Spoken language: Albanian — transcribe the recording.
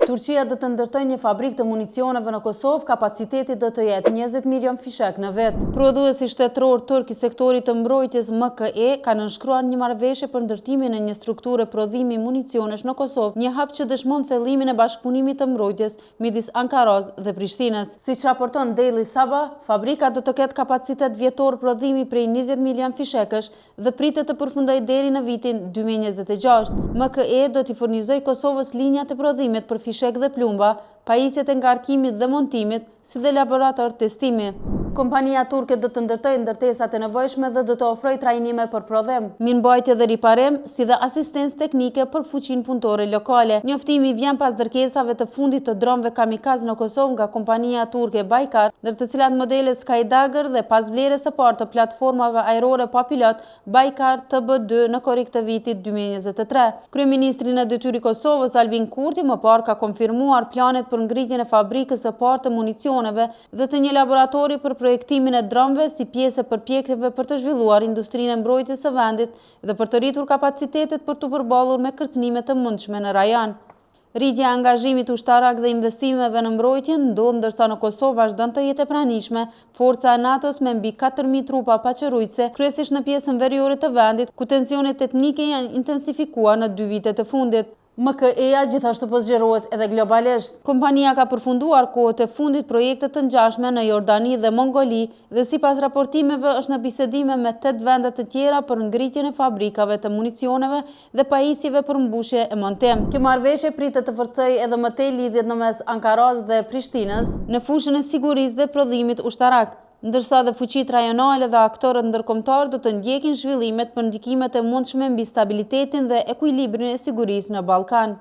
Turqia do të ndërtojë një fabrikë të municioneve në Kosovë, kapaciteti do të jetë 20 milion fishek në vit. Prodhuesi shtetëror turk i sektorit të mbrojtjes MKE ka nënshkruar një marrëveshje për ndërtimin e një strukture prodhimi municionesh në Kosovë, një hap që dëshmon thellimin e bashkëpunimit të mbrojtjes midis Ankaras dhe Prishtinës. Siç raporton Daily Sabah, fabrika do të ketë kapacitet vjetor prodhimi prej 20 milion fishekësh dhe pritet të përfundojë deri në vitin 2026. MKE do t'i furnizojë Kosovës linjat e prodhimit për fishek dhe plumba, pajisjet e ngarkimit dhe montimit, si dhe laborator testimi. Kompania turke do të ndërtojë ndërtesat e nevojshme dhe do të ofrojë trajnime për prodhim, mirëmbajtje dhe riparim, si dhe asistencë teknike për fuqinë punëtore lokale. Njoftimi vjen pas dërkesave të fundit të dronëve kamikaz në Kosovë nga kompania turke Baykar, ndër të cilat modelet Skydagger dhe pas vlerës së parë të platformave ajrore pa pilot Baykar TB2 në korrik të vitit 2023. Kryeministri në detyrë i Kosovës Albin Kurti më parë ka konfirmuar planet për ngritjen e fabrikës së parë të municioneve dhe të një laboratori për projektimin e dronëve si pjesë e përpjekjeve për të zhvilluar industrinë e mbrojtjes së vendit dhe për të rritur kapacitetet për të përballur me kërcënime të mundshme në rajon. Rritja e angazhimit ushtarak dhe investimeve në mbrojtje ndodh ndërsa në Kosovë vazhdon të jetë e pranishme forca e NATO-s me mbi 4.000 trupa paqërujtëse, kryesisht në pjesën veriore të vendit, ku tensionet etnike janë intensifikuar në 2 vitet të fundit. MKE-ja gjithashtu po zgjerohet edhe globalisht. Kompania ka përfunduar kohët e fundit projekte të ngjashme në Jordani dhe Mongoli dhe sipas raportimeve është në bisedime me 8 vende të tjera për ngritjen e fabrikave të municioneve dhe pajisjeve për mbushje e montim. Kjo marrëveshje pritet të forcojë edhe më tej lidhjet nëmes Ankaras dhe Prishtinës në fushën e sigurisë dhe prodhimit ushtarak, ndërsa dhe fuqitë rajonale dhe aktorët ndërkombëtar do të ndjekin zhvillimet për ndikimet e mundshme mbi stabilitetin dhe ekuilibrin e sigurisë në Ballkan.